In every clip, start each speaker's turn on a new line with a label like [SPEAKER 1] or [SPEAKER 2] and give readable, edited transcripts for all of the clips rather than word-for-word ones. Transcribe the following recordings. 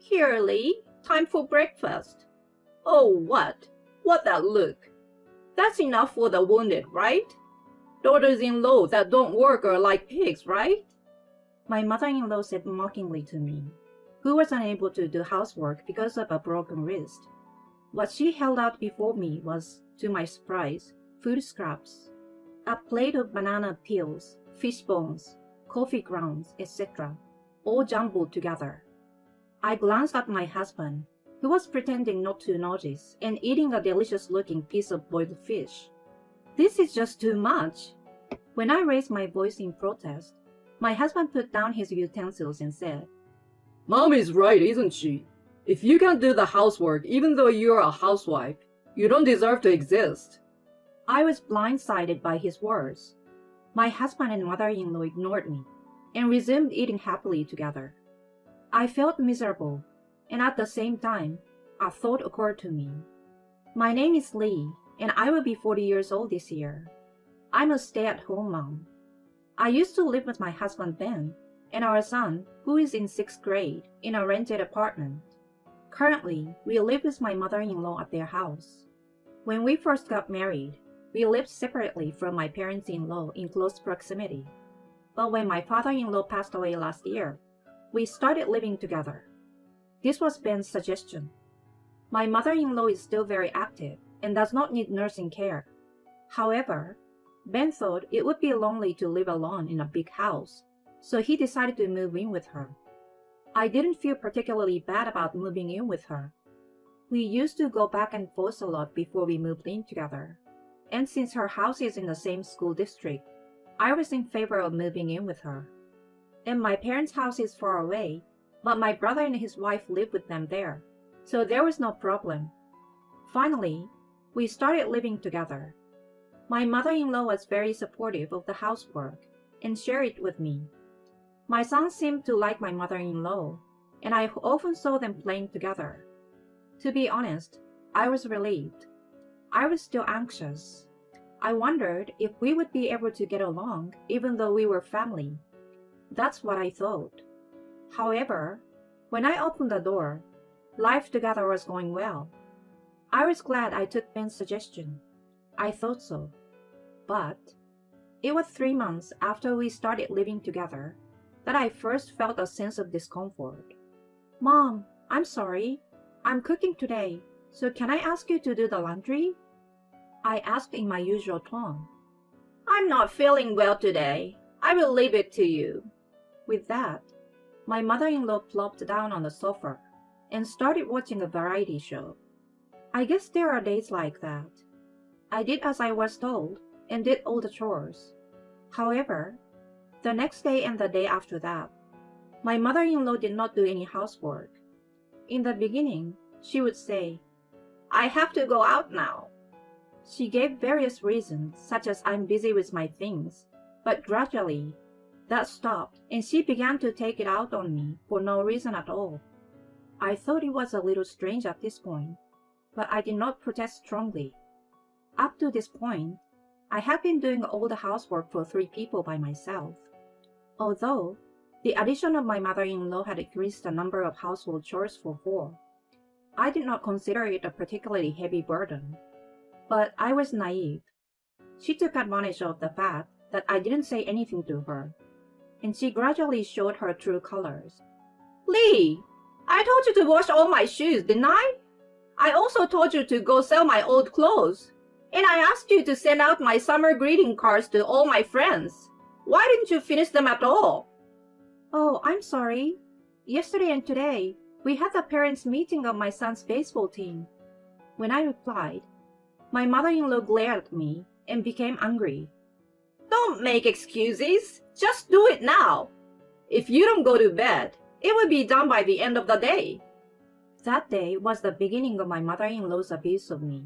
[SPEAKER 1] Here, Lee, time for breakfast. Oh, what? What that look? That's enough for the wounded, right? Daughters-in-law that don't work are like pigs, right? My mother-in-law said mockingly to me, who was unable to do housework because of a broken wrist. What she held out before me was, to my surprise, food scraps. A plate of banana peels, fish bones, coffee grounds, etc., all jumbled together. I glanced at my husband, who was pretending not to notice and eating a delicious-looking piece of boiled fish. This is just too much. When I raised my voice in protest, my husband put down his utensils and said,
[SPEAKER 2] Mom is right, isn't she? If you can't do the housework even though you're a housewife, you don't deserve to exist.
[SPEAKER 1] I was blindsided by his words. My husband and mother-in-law ignored me and resumed eating happily together. I felt miserable, and at the same time, a thought occurred to me. My name is Lee, and I will be 40 years old this year. I'm a stay-at-home mom. I used to live with my husband Ben and our son, who is in 6th grade, in a rented apartment. Currently, we live with my mother-in-law at their house. When we first got married, we lived separately from my parents-in-law in close proximity. But when my father-in-law passed away last year, we started living together. This was Ben's suggestion. My mother-in-law is still very active and does not need nursing care. However, Ben thought it would be lonely to live alone in a big house, so he decided to move in with her. I didn't feel particularly bad about moving in with her. We used to go back and forth a lot before we moved in together, and since her house is in the same school district, I was in favor of moving in with her. And my parents' house is far away, but my brother and his wife live with them there, so there was no problem. Finally, we started living together. My mother-in-law was very supportive of the housework and shared it with me. My son seemed to like my mother-in-law, and I often saw them playing together. To be honest, I was relieved. I was still anxious. I wondered if we would be able to get along even though we were family. That's what I thought. However, when I opened the door, life together was going well. I was glad I took Ben's suggestion. I thought so. But it was 3 months after we started living together that I first felt a sense of discomfort. Mom, I'm sorry. I'm cooking today, so can I ask you to do the laundry? I asked in my usual tone. I'm not feeling well today. I will leave it to you. With that, my mother-in-law plopped down on the sofa and started watching a variety show. I guess there are days like that. I did as I was told and did all the chores. However, the next day and the day after that, my mother-in-law did not do any housework. In the beginning, she would say, I have to go out now. She gave various reasons, such as I'm busy with my things, but gradually, that stopped and she began to take it out on me for no reason at all. I thought it was a little strange at this point, but I did not protest strongly. Up to this point, I had been doing all the housework for 3 people by myself. Although, the addition of my mother-in-law had increased the number of household chores for 4, I did not consider it a particularly heavy burden. But I was naive. She took advantage of the fact that I didn't say anything to her, and she gradually showed her true colors. Lee, I told you to wash all my shoes, didn't I? I also told you to go sell my old clothes. And I asked you to send out my summer greeting cards to all my friends. Why didn't you finish them at all? Oh, I'm sorry. Yesterday and today, we had the parents' meeting of my son's baseball team. When I replied, my mother-in-law glared at me and became angry. Don't make excuses. Just do it now. If you don't go to bed, it will be done by the end of the day. That day was the beginning of my mother-in-law's abuse of me.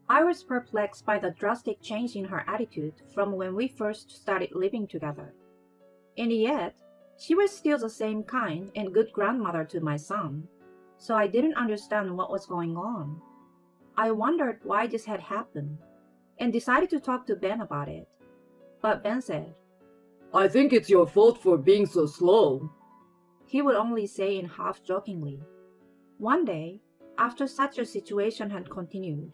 [SPEAKER 1] I was perplexed by the drastic change in her attitude from when we first started living together. And yet, she was still the same kind and good grandmother to my son, so I didn't understand what was going on. I wondered why this had happened, and decided to talk to Ben about it. But Ben said,
[SPEAKER 2] I think it's your fault for being so slow.
[SPEAKER 1] He would only say in half-jokingly, One day, after such a situation had continued,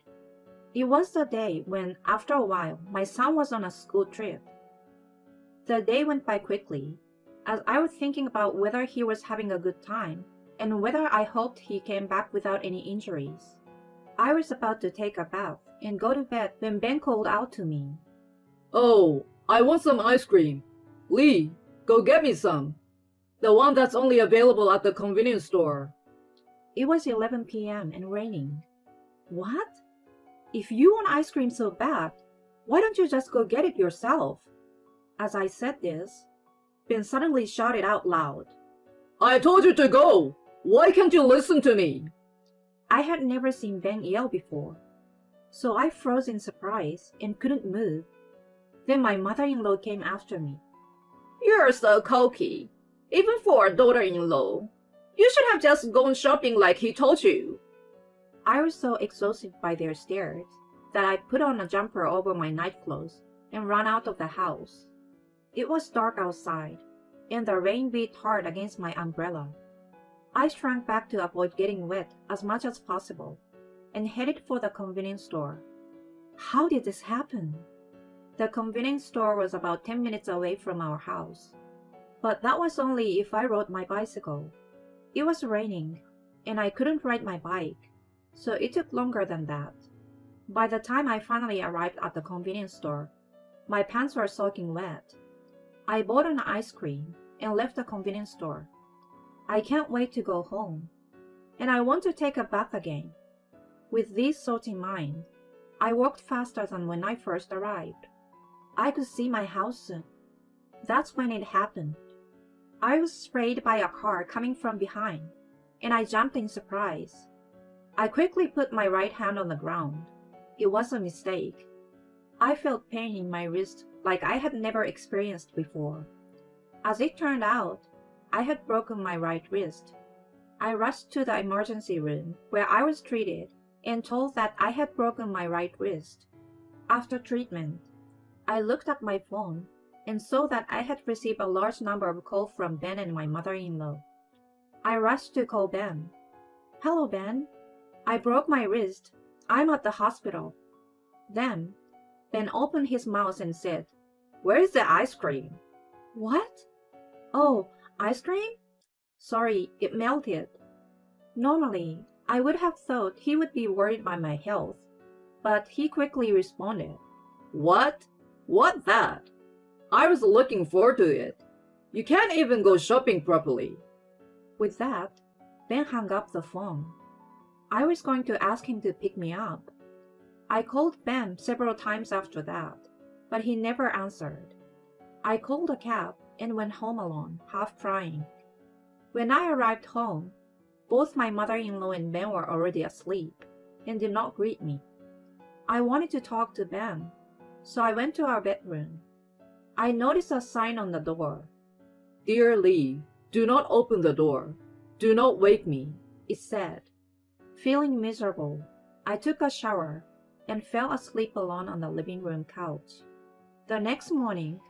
[SPEAKER 1] it was the day when, after a while, my son was on a school trip. The day went by quickly, as I was thinking about whether he was having a good time and whether I hoped he came back without any injuries. I was about to take a bath and go to bed when Ben called out to me.
[SPEAKER 2] Oh, I want some ice cream. Lee, go get me some. The one that's only available at the convenience store.
[SPEAKER 1] It was 11 p.m. and raining. What? If you want ice cream so bad, why don't you just go get it yourself? As I said this, Ben suddenly shouted out loud.
[SPEAKER 2] I told you to go! Why can't you listen to me?
[SPEAKER 1] I had never seen Ben yell before, so I froze in surprise and couldn't move. Then my mother-in-law came after me.
[SPEAKER 2] You're so cocky, even for a daughter-in-law. You should have just gone shopping like he told you.
[SPEAKER 1] I was so exhausted by their stares that I put on a jumper over my night clothes and ran out of the house. It was dark outside, and the rain beat hard against my umbrella. I shrank back to avoid getting wet as much as possible and headed for the convenience store. How did this happen? The convenience store was about 10 minutes away from our house, but that was only if I rode my bicycle. It was raining, and I couldn't ride my bike, so it took longer than that. By the time I finally arrived at the convenience store, my pants were soaking wet. I bought an ice cream and left the convenience store. I can't wait to go home, and I want to take a bath again. With these thoughts in mind, I walked faster than when I first arrived. I could see my house soon. That's when it happened. I was sprayed by a car coming from behind, and I jumped in surprise. I quickly put my right hand on the ground. It was a mistake. I felt pain in my wrist like I had never experienced before. As it turned out, I had broken my right wrist. I rushed to the emergency room where I was treated and told that I had broken my right wrist. After treatment, I looked at my phone and saw that I had received a large number of calls from Ben and my mother-in-law. I rushed to call Ben. Hello, Ben. I broke my wrist. I'm at the hospital. Then, Ben opened his mouth and said, Where's the ice cream? What? Oh, ice cream? Sorry, it melted. Normally, I would have thought he would be worried by my health, but he quickly responded.
[SPEAKER 2] What? What that? I was looking forward to it. You can't even go shopping properly.
[SPEAKER 1] With that, Ben hung up the phone. I was going to ask him to pick me up. I called Ben several times after that, but he never answered. I called a cab and went home alone, half crying. When I arrived home, both my mother-in-law and Ben were already asleep and did not greet me. I wanted to talk to Ben, so I went to our bedroom. I noticed a sign on the door.
[SPEAKER 2] Dear Lee, do not open the door. Do not wake me,
[SPEAKER 1] it said. Feeling miserable, I took a shower and fell asleep alone on the living room couch. The next morning,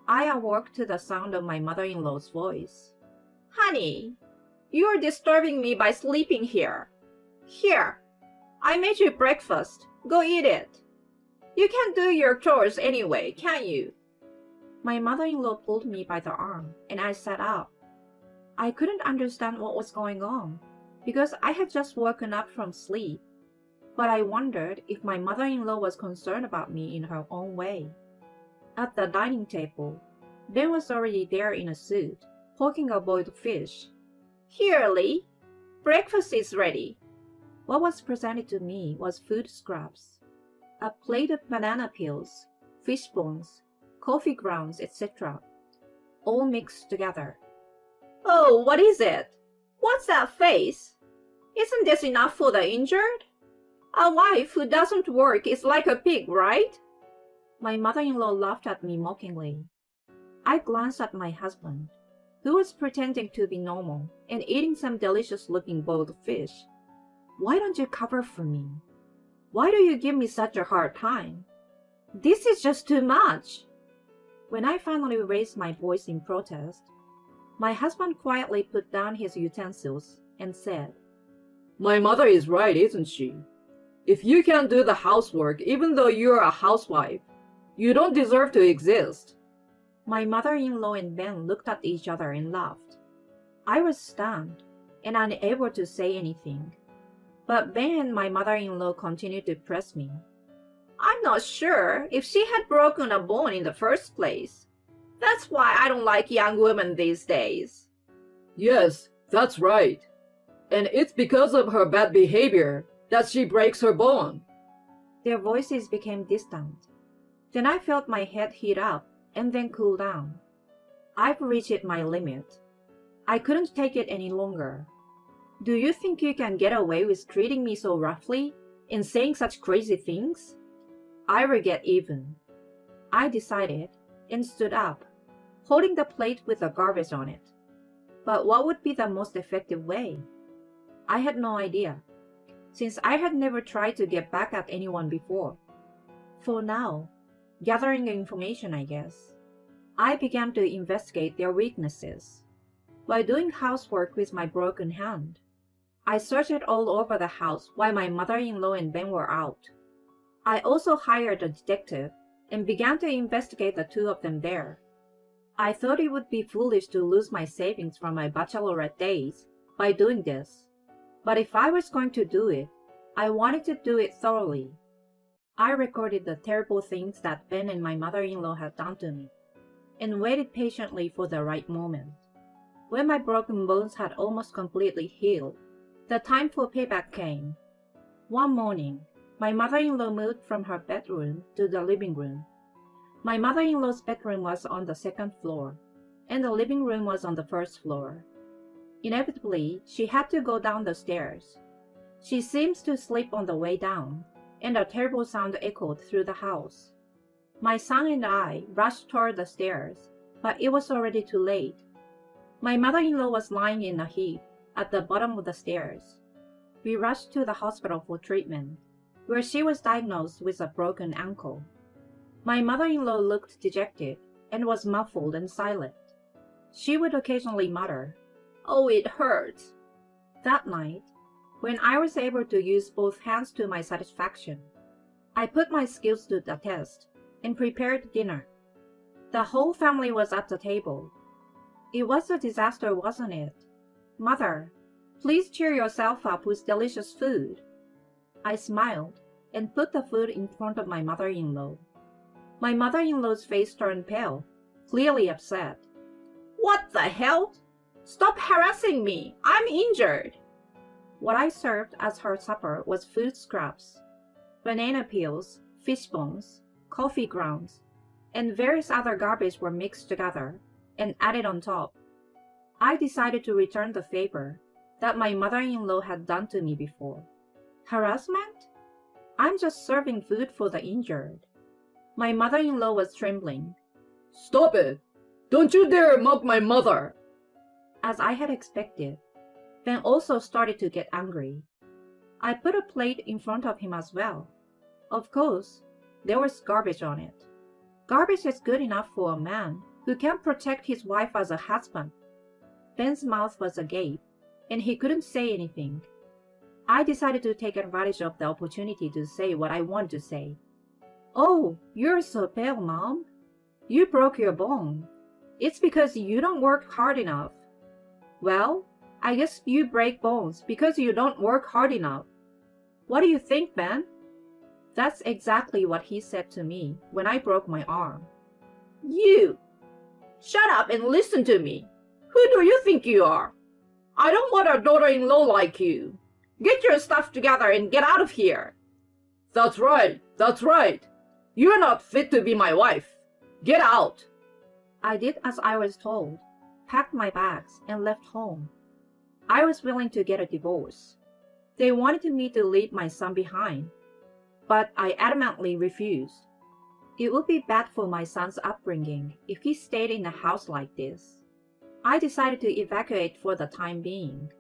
[SPEAKER 1] I awoke to the sound of my mother-in-law's voice. Honey, you are disturbing me by sleeping here. Here, I made you breakfast. Go eat it. You can't do your chores anyway, can you? My mother-in-law pulled me by the arm, and I sat up. I couldn't understand what was going on, because I had just woken up from sleep. But I wondered if my mother-in-law was concerned about me in her own way. At the dining table, Ben was already there in a suit, poking a boiled fish. Here, Lee, breakfast is ready. What was presented to me was food scraps. A plate of banana peels, fish bones, coffee grounds, etc., all mixed together. Oh, what is it? What's that face? Isn't this enough for the injured? A wife who doesn't work is like a pig, right? My mother-in-law laughed at me mockingly. I glanced at my husband, who was pretending to be normal and eating some delicious-looking boiled fish. Why don't you cover for me? Why do you give me such a hard time? This is just too much. When I finally raised my voice in protest, my husband quietly put down his utensils and said,
[SPEAKER 2] My mother is right, isn't she? If you can't do the housework even though you're a housewife, you don't deserve to exist.
[SPEAKER 1] My mother-in-law and Ben looked at each other and laughed. I was stunned and unable to say anything. But Ben and my mother-in-law continued to press me. I'm not sure if she had broken a bone in the first place. That's why I don't like young women these days.
[SPEAKER 2] Yes, that's right. And it's because of her bad behavior that she breaks her bone.
[SPEAKER 1] Their voices became distant. Then I felt my head heat up and then cool down. I've reached my limit. I couldn't take it any longer. Do you think you can get away with treating me so roughly and saying such crazy things? I will get even. I decided and stood up, holding the plate with the garbage on it. But what would be the most effective way? I had no idea, since I had never tried to get back at anyone before. For now, gathering information, I guess, I began to investigate their weaknesses. While doing housework with my broken hand, I searched all over the house while my mother-in-law and Ben were out. I also hired a detective and began to investigate the two of them there. I thought it would be foolish to lose my savings from my bachelorette days by doing this, but if I was going to do it, I wanted to do it thoroughly. I recorded the terrible things that Ben and my mother-in-law had done to me, and waited patiently for the right moment. When my broken bones had almost completely healed, the time for payback came. One morning, my mother-in-law moved from her bedroom to the living room. My mother-in-law's bedroom was on the second floor, and the living room was on the first floor. Inevitably, she had to go down the stairs. She seems to sleep on the way down, and a terrible sound echoed through the house. My son and I rushed toward the stairs, but it was already too late. My mother-in-law was lying in a heap at the bottom of the stairs. We rushed to the hospital for treatment, where she was diagnosed with a broken ankle. My mother-in-law looked dejected and was muffled and silent. She would occasionally mutter, "Oh, it hurts." That night, when I was able to use both hands to my satisfaction, I put my skills to the test and prepared dinner. The whole family was at the table. It was a disaster, wasn't it? Mother, please cheer yourself up with delicious food. I smiled and put the food in front of my mother-in-law. My mother-in-law's face turned pale, clearly upset. What the hell? Stop harassing me! I'm injured! What I served as her supper was food scraps, banana peels, fish bones, coffee grounds, and various other garbage were mixed together and added on top. I decided to return the favor that my mother-in-law had done to me before. Harassment? I'm just serving food for the injured. My mother-in-law was trembling.
[SPEAKER 2] Stop it! Don't you dare mock my mother!
[SPEAKER 1] As I had expected, Ben also started to get angry. I put a plate in front of him as well. Of course, there was garbage on it. Garbage is good enough for a man who can't protect his wife as a husband. Ben's mouth was agape, and he couldn't say anything. I decided to take advantage of the opportunity to say what I wanted to say. Oh, you're so pale, Mom. You broke your bone. It's because you don't work hard enough. Well, I guess you break bones because you don't work hard enough. What do you think, Ben? That's exactly what he said to me when I broke my arm. You! Shut up and listen to me. Who do you think you are? I don't want a daughter-in-law like you. Get your stuff together and get out of here.
[SPEAKER 2] That's right, that's right. You're not fit to be my wife. Get out.
[SPEAKER 1] I did as I was told, packed my bags, and left home. I was willing to get a divorce. They wanted me to leave my son behind, but I adamantly refused. It would be bad for my son's upbringing if he stayed in a house like this. I decided to evacuate for the time being.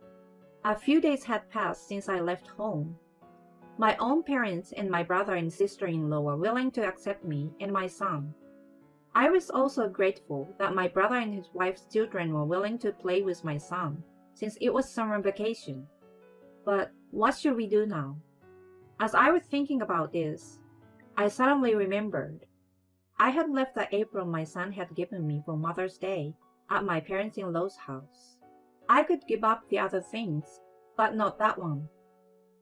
[SPEAKER 1] A few days had passed since I left home. My own parents and my brother and sister-in-law were willing to accept me and my son. I was also grateful that my brother and his wife's children were willing to play with my son, since it was summer vacation. But What should we do now? As I was thinking about this, I suddenly remembered I had left the apron my son had given me for Mother's Day at my parents-in-law's house. I could give up the other things, but not that one.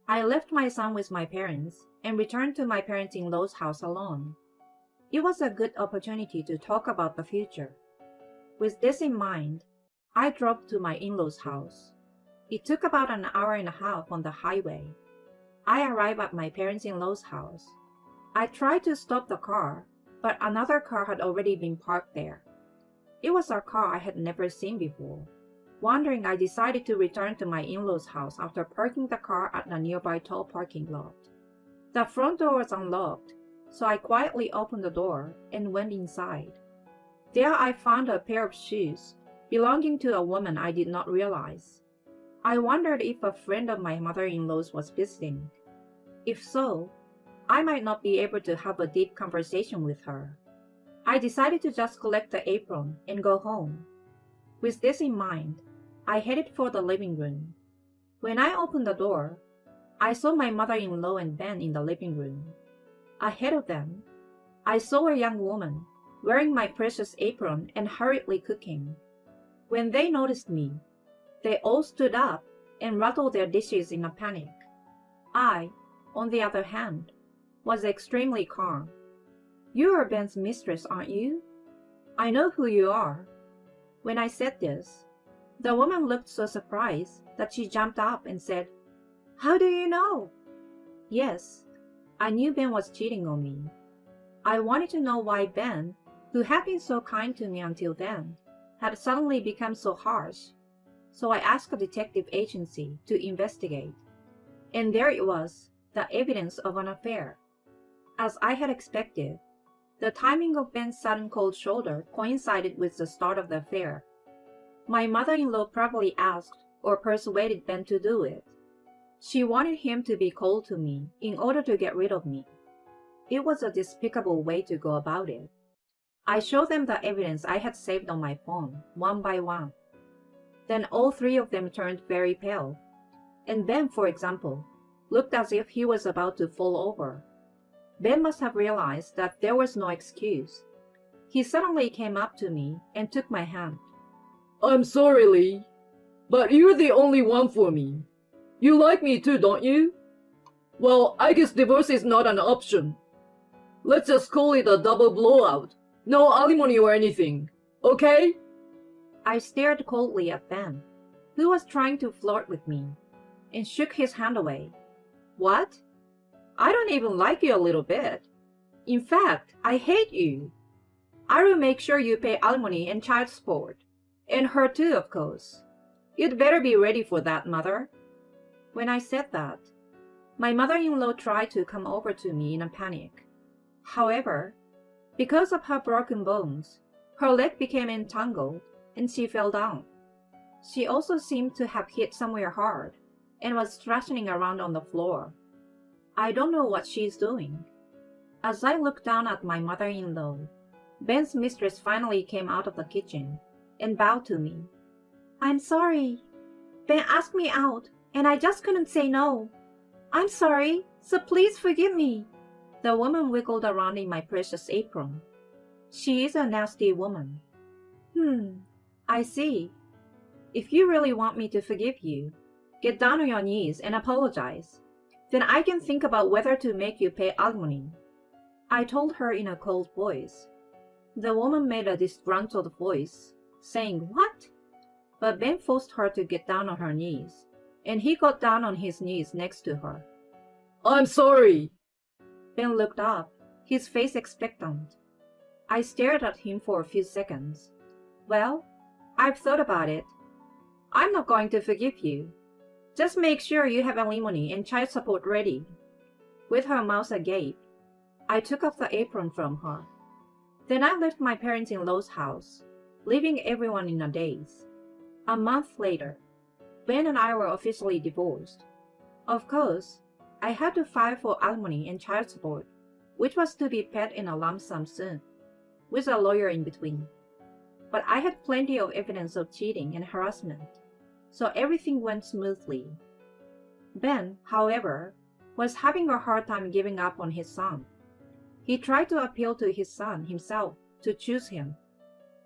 [SPEAKER 1] I left my son with my parents and returned to my parents-in-law's house alone. It was a good opportunity to talk about the future. With this in mind, I drove to my in-laws' house. It took about an hour and a half on the highway. I arrived at my parents-in-law's house. I tried to stop the car, but another car had already been parked there. It was a car I had never seen before. Wondering, I decided to return to my in-laws' house after parking the car at the nearby toll parking lot. The front door was unlocked, so I quietly opened the door and went inside. There I found a pair of shoes belonging to a woman I did not realize. I wondered if a friend of my mother-in-law's was visiting. If so, I might not be able to have a deep conversation with her. I decided to just collect the apron and go home. With this in mind, I headed for the living room. When I opened the door, I saw my mother-in-law and Ben in the living room. Ahead of them, I saw a young woman wearing my precious apron and hurriedly cooking. When they noticed me, they all stood up and rattled their dishes in a panic. I, on the other hand, was extremely calm. You are Ben's mistress, aren't you? I know who you are. When I said this, the woman looked so surprised that she jumped up and said, How do you know? Yes, I knew Ben was cheating on me. I wanted to know why Ben, who had been so kind to me until then, had suddenly become so harsh. So I asked a detective agency to investigate. And there it was, the evidence of an affair. As I had expected, the timing of Ben's sudden cold shoulder coincided with the start of the affair. My mother-in-law probably asked or persuaded Ben to do it. She wanted him to be cold to me in order to get rid of me. It was a despicable way to go about it. I showed them the evidence I had saved on my phone, one by one. Then all three of them turned very pale. And Ben, for example, looked as if he was about to fall over. Ben must have realized that there was no excuse. He suddenly came up to me and took my hand.
[SPEAKER 2] I'm sorry, Lee, but you're the only one for me. You like me too, don't you? Well, I guess divorce is not an option. Let's just call it a double blowout. No alimony or anything, okay?
[SPEAKER 1] I stared coldly at Ben, who was trying to flirt with me, and shook his hand away. What? I don't even like you a little bit. In fact, I hate you. I will make sure you pay alimony and child support. And her too, of course. You'd better be ready for that, Mother. When I said that, my mother-in-law tried to come over to me in a panic. However, because of her broken bones, her leg became entangled and she fell down. She also seemed to have hit somewhere hard and was thrashing around on the floor. I don't know what she's doing. As I looked down at my mother-in-law, Ben's mistress finally came out of the kitchen and bowed to me. I'm sorry. Ben asked me out, and I just couldn't say no. I'm sorry, so please forgive me. The woman wiggled around in my precious apron. She is a nasty woman. I see. If you really want me to forgive you, get down on your knees and apologize. Then I can think about whether to make you pay alimony. I told her in a cold voice. The woman made a disgruntled voice, saying, What? But Ben forced her to get down on her knees, and he got down on his knees next to her.
[SPEAKER 2] I'm sorry.
[SPEAKER 1] Ben looked up, his face expectant. I stared at him for a few seconds. Well, I've thought about it. I'm not going to forgive you. Just make sure you have alimony and child support ready. With her mouth agape, I took off the apron from her. Then I left my parents-in-law's house, leaving everyone in a daze. A month later, Ben and I were officially divorced. Of course, I had to file for alimony and child support, which was to be paid in a lump sum soon, with a lawyer in between. But I had plenty of evidence of cheating and harassment, so everything went smoothly. Ben, however, was having a hard time giving up on his son. He tried to appeal to his son himself to choose him,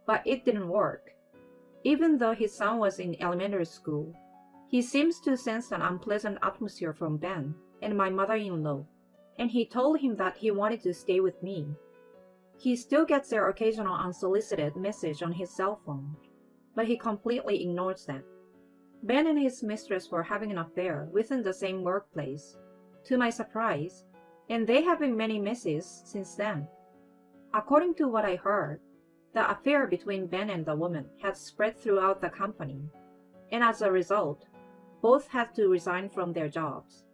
[SPEAKER 1] but it didn't work. Even though his son was in elementary school, he seems to sense an unpleasant atmosphere from Ben and my mother-in-law, and he told him that he wanted to stay with me. He still gets their occasional unsolicited message on his cell phone, but he completely ignores them. Ben and his mistress were having an affair within the same workplace, to my surprise, and they have been many messes since then. According to what I heard, the affair between Ben and the woman had spread throughout the company, and as a result, both had to resign from their jobs.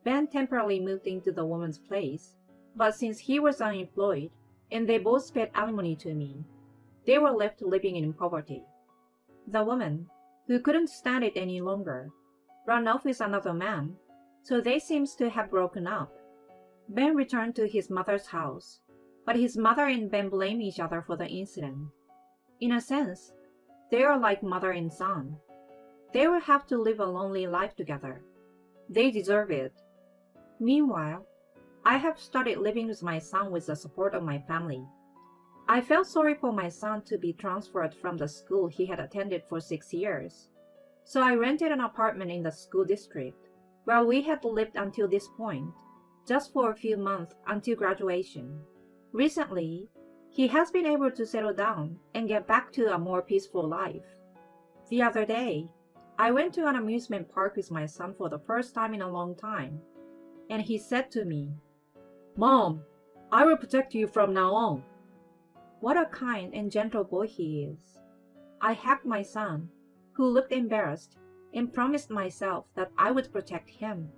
[SPEAKER 1] Ben temporarily moved into the woman's place, but since he was unemployed and they both paid alimony to me, they were left living in poverty. The woman, who couldn't stand it any longer, ran off with another man, so they seems to have broken up. Ben returned to his mother's house, but his mother and Ben blame each other for the incident. In a sense, they are like mother and son. They will have to live a lonely life together. They deserve it. Meanwhile, I have started living with my son with the support of my family. I felt sorry for my son to be transferred from the school he had attended for 6 years, so I rented an apartment in the school district, where we had lived until this point, just for a few months until graduation. Recently, he has been able to settle down and get back to a more peaceful life. The other day, I went to an amusement park with my son for the first time in a long time, and he said to me, "Mom, I will protect you from now on." What a kind and gentle boy he is. I hugged my son, who looked embarrassed, and promised myself that I would protect him.